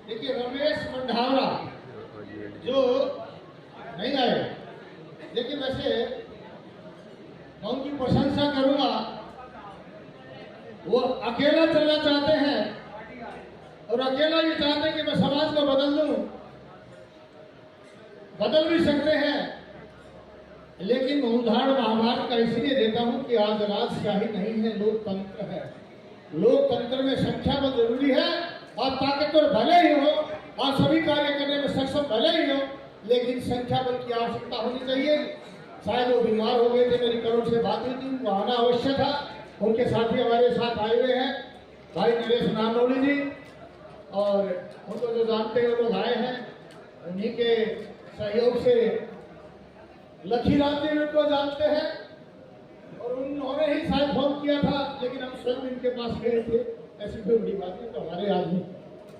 देखिए रमेश मंडावरा जो नहीं आए, लेकिन वैसे मैं उनकी प्रशंसा करूंगा। वो अकेला चलना चाहते हैं और अकेला ये चाहते हैं कि मैं समाज को बदल दूं। बदल भी सकते हैं, लेकिन मैं उदाहरण महाभारत का इसलिए देता हूं कि आज राजशाही नहीं है, लोकतंत्र है। लोकतंत्र में संख्या बहुत जरूरी है। और ताकतवर भले ही हो और सभी कार्य करने में सक्षम भले ही हो, लेकिन संख्या बल की आवश्यकता होनी चाहिए। शायद वो बीमार हो गए थे, मेरी करुण से बात हुई थी, वो आना अवश्य था। उनके साथी हमारे साथ आए हुए हैं, भाई नरेश नानोली जी, और उनको जो जानते हैं वो लोग आए हैं। उन्हीं के सहयोग से लखीराम जी उनको जानते हैं और उन्होंने ही शायद फोन किया था, लेकिन हम स्वयं इनके पास गए थे। ऐसी कोई बड़ी बात नहीं, तो हमारे आदमी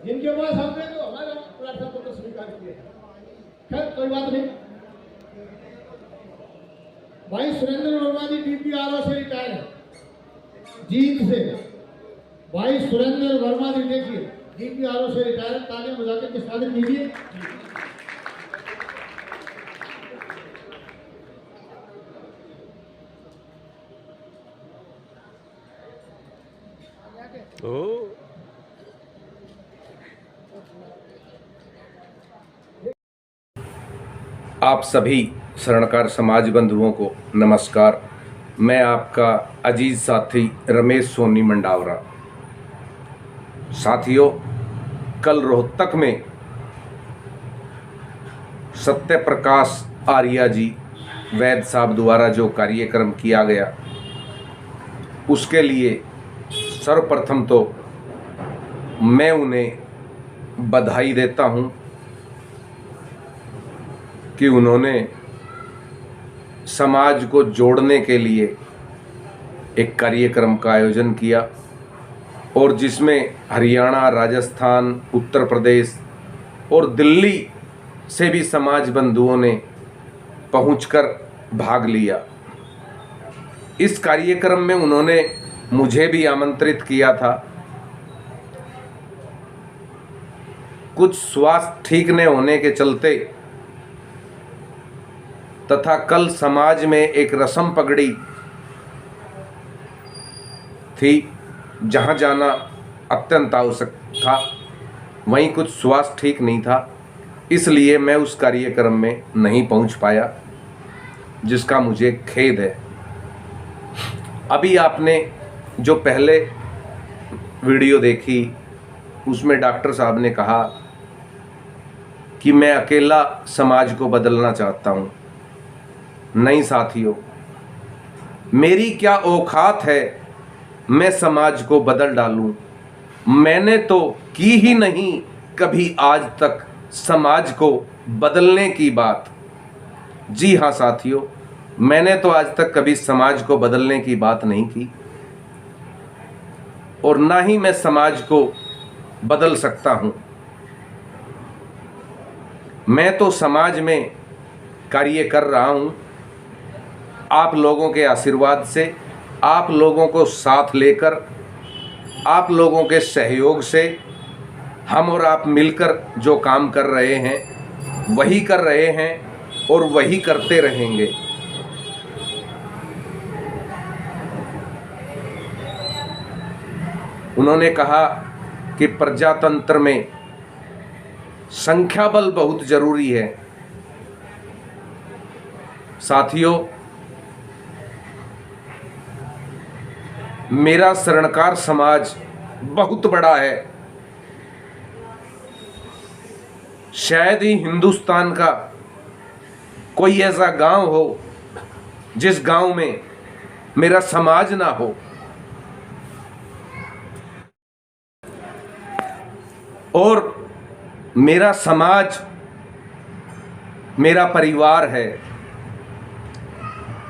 जिनके पास हम गए तो हमारे प्रार्थना को तो स्वीकार किया। खैर कोई बात नहीं। भाई सुरेंद्र वर्मा जी DPRO से रिटायर है, जीत से। भाई सुरेंद्र वर्मा जी देखिए DPRO से रिटायर, तालियां बजाकर के स्वागत कीजिए। आप सभी शरणकार समाज बंधुओं को नमस्कार। मैं आपका अजीज साथी रमेश सोनी मंडावरा। साथियों, कल रोहतक में सत्य प्रकाश आर्या जी वैद साहब द्वारा जो कार्यक्रम किया गया, उसके लिए सर्वप्रथम तो मैं उन्हें बधाई देता हूं कि उन्होंने समाज को जोड़ने के लिए एक कार्यक्रम का आयोजन किया और जिसमें हरियाणा, राजस्थान, उत्तर प्रदेश और दिल्ली से भी समाज बंधुओं ने पहुंचकर भाग लिया। इस कार्यक्रम में उन्होंने मुझे भी आमंत्रित किया था। कुछ स्वास्थ्य ठीक न होने के चलते तथा कल समाज में एक रस्म पगड़ी थी, जहां जाना अत्यंत आवश्यक था, वहीं कुछ स्वास्थ्य ठीक नहीं था, इसलिए मैं उस कार्यक्रम में नहीं पहुंच पाया, जिसका मुझे खेद है। अभी आपने जो पहले वीडियो देखी, उसमें डॉक्टर साहब ने कहा कि मैं अकेला समाज को बदलना चाहता हूं। नहीं साथियों, मेरी क्या औकात है मैं समाज को बदल डालूं। मैंने तो की ही नहीं कभी आज तक समाज को बदलने की बात। जी हाँ साथियों, मैंने तो आज तक कभी समाज को बदलने की बात नहीं की और ना ही मैं समाज को बदल सकता हूं। मैं तो समाज में कार्य कर रहा हूं, आप लोगों के आशीर्वाद से, आप लोगों को साथ लेकर, आप लोगों के सहयोग से हम और आप मिलकर जो काम कर रहे हैं वही कर रहे हैं और वही करते रहेंगे। उन्होंने कहा कि प्रजातंत्र में संख्या बल बहुत जरूरी है। साथियों, मेरा शरणकार समाज बहुत बड़ा है। शायद ही हिंदुस्तान का कोई ऐसा गांव हो जिस गांव में मेरा समाज ना हो। और मेरा समाज मेरा परिवार है।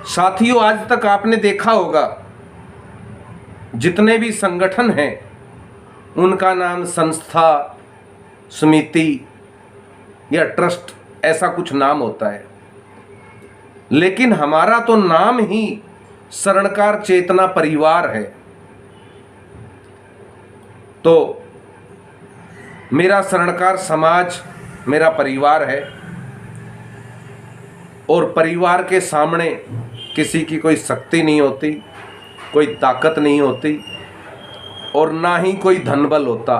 साथियों, आज तक आपने देखा होगा जितने भी संगठन हैं उनका नाम संस्था, समिति या ट्रस्ट ऐसा कुछ नाम होता है, लेकिन हमारा तो नाम ही शरणकार चेतना परिवार है। तो मेरा स्वर्णकार समाज मेरा परिवार है और परिवार के सामने किसी की कोई शक्ति नहीं होती, कोई ताकत नहीं होती और ना ही कोई धन बल होता,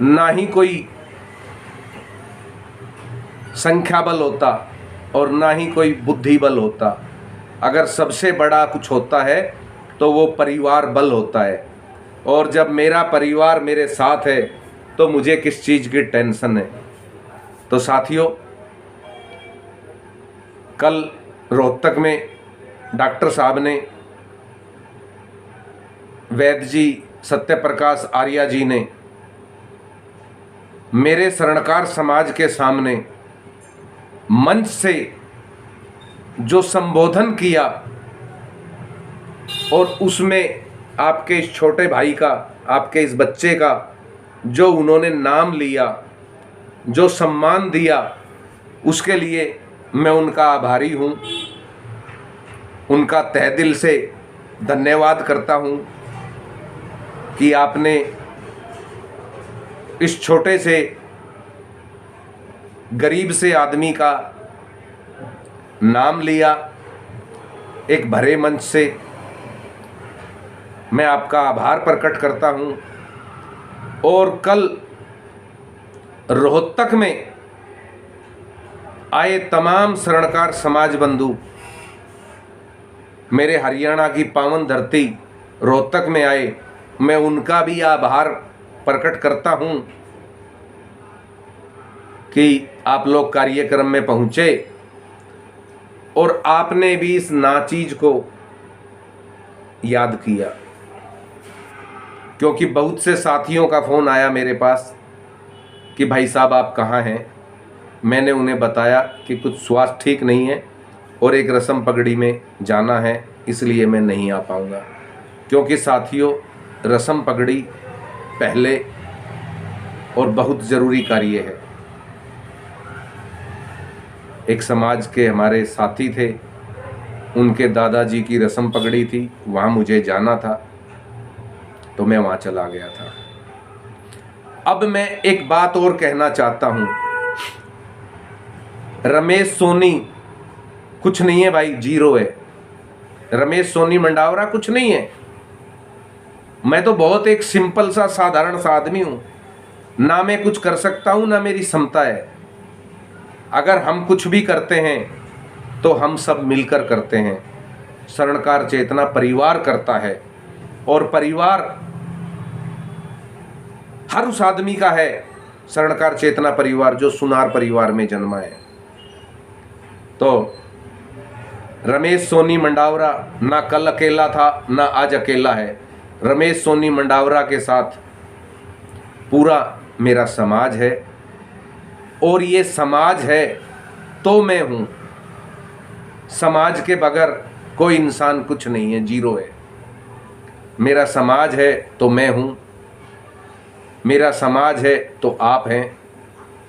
ना ही कोई संख्या बल होता और ना ही कोई बुद्धि बल होता। अगर सबसे बड़ा कुछ होता है तो वो परिवार बल होता है। और जब मेरा परिवार मेरे साथ है तो मुझे किस चीज़ की टेंशन है। तो साथियों, कल रोहतक में डॉक्टर साहब ने, वैद्य जी सत्य प्रकाश आर्या जी ने मेरे स्वर्णकार समाज के सामने मंच से जो संबोधन किया और उसमें आपके इस छोटे भाई का, आपके इस बच्चे का जो उन्होंने नाम लिया, जो सम्मान दिया, उसके लिए मैं उनका आभारी हूँ, उनका तहे दिल से धन्यवाद करता हूँ कि आपने इस छोटे से गरीब से आदमी का नाम लिया एक भरे मंच से। मैं आपका आभार प्रकट करता हूँ। और कल रोहतक में आए तमाम स्वर्णकार समाज बंधु, मेरे हरियाणा की पावन धरती रोहतक में आए, मैं उनका भी आभार प्रकट करता हूँ कि आप लोग कार्यक्रम में पहुँचे और आपने भी इस नाचीज को याद किया। क्योंकि बहुत से साथियों का फ़ोन आया मेरे पास कि भाई साहब आप कहाँ हैं। मैंने उन्हें बताया कि कुछ स्वास्थ्य ठीक नहीं है और एक रस्म पगड़ी में जाना है, इसलिए मैं नहीं आ पाऊँगा। क्योंकि साथियों, रस्म पगड़ी पहले और बहुत ज़रूरी कार्य है। एक समाज के हमारे साथी थे, उनके दादाजी की रस्म पगड़ी थी, वहाँ मुझे जाना था तो मैं वहाँ चला गया था। अब मैं एक बात और कहना चाहता हूँ, रमेश सोनी कुछ नहीं है भाई, जीरो है। रमेश सोनी मंडावरा कुछ नहीं है। मैं तो बहुत एक सिंपल सा साधारण सा आदमी हूँ, ना मैं कुछ कर सकता हूँ ना मेरी क्षमता है। अगर हम कुछ भी करते हैं तो हम सब मिलकर करते हैं। स्वर्णकार चेतना परिवार करता है और परिवार हर उस आदमी का है, स्वर्णकार चेतना परिवार जो सुनार परिवार में जन्मा है। तो रमेश सोनी मंडावरा ना कल अकेला था ना आज अकेला है। रमेश सोनी मंडावरा के साथ पूरा मेरा समाज है और ये समाज है तो मैं हूँ। समाज के बगैर कोई इंसान कुछ नहीं है, जीरो है। मेरा समाज है तो मैं हूँ, मेरा समाज है तो आप हैं,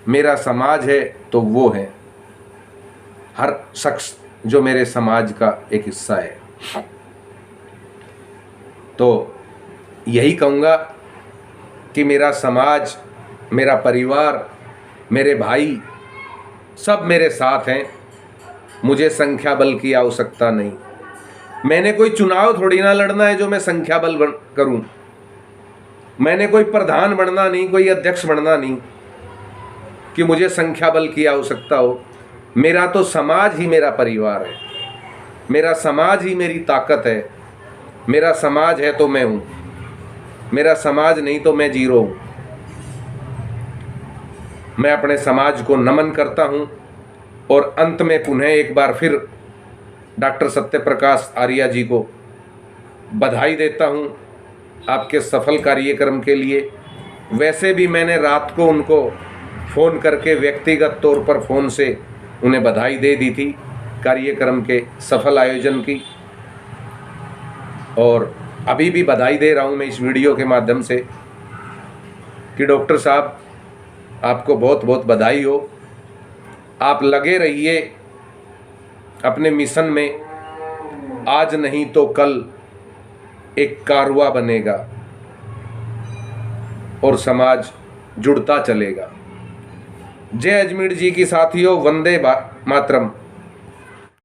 मेरा समाज है तो वो है। हर शख्स जो मेरे समाज का एक हिस्सा है। तो यही कहूँगा कि मेरा समाज, मेरा परिवार, मेरे भाई सब मेरे साथ हैं। मुझे संख्या बल की आवश्यकता नहीं। मैंने कोई चुनाव थोड़ी ना लड़ना है जो मैं संख्या बल करूं। मैंने कोई प्रधान बनना नहीं, कोई अध्यक्ष बनना नहीं कि मुझे संख्या बल की आवश्यकता हो। मेरा तो समाज ही मेरा परिवार है, मेरा समाज ही मेरी ताकत है। मेरा समाज है तो मैं हूँ, मेरा समाज नहीं तो मैं जीरो हूँ। मैं अपने समाज को नमन करता हूँ और अंत में पुनः एक बार फिर डॉक्टर सत्य प्रकाश आर्या जी को बधाई देता हूँ आपके सफल कार्यक्रम के लिए। वैसे भी मैंने रात को उनको फ़ोन करके व्यक्तिगत तौर पर फ़ोन से उन्हें बधाई दे दी थी कार्यक्रम के सफल आयोजन की, और अभी भी बधाई दे रहा हूँ मैं इस वीडियो के माध्यम से कि डॉक्टर साहब आपको बहुत बहुत बधाई हो। आप लगे रहिए अपने मिशन में। आज नहीं तो कल एक कारवा बनेगा और समाज जुड़ता चलेगा। जय अजमेर जी की साथियों, वंदे मातरम।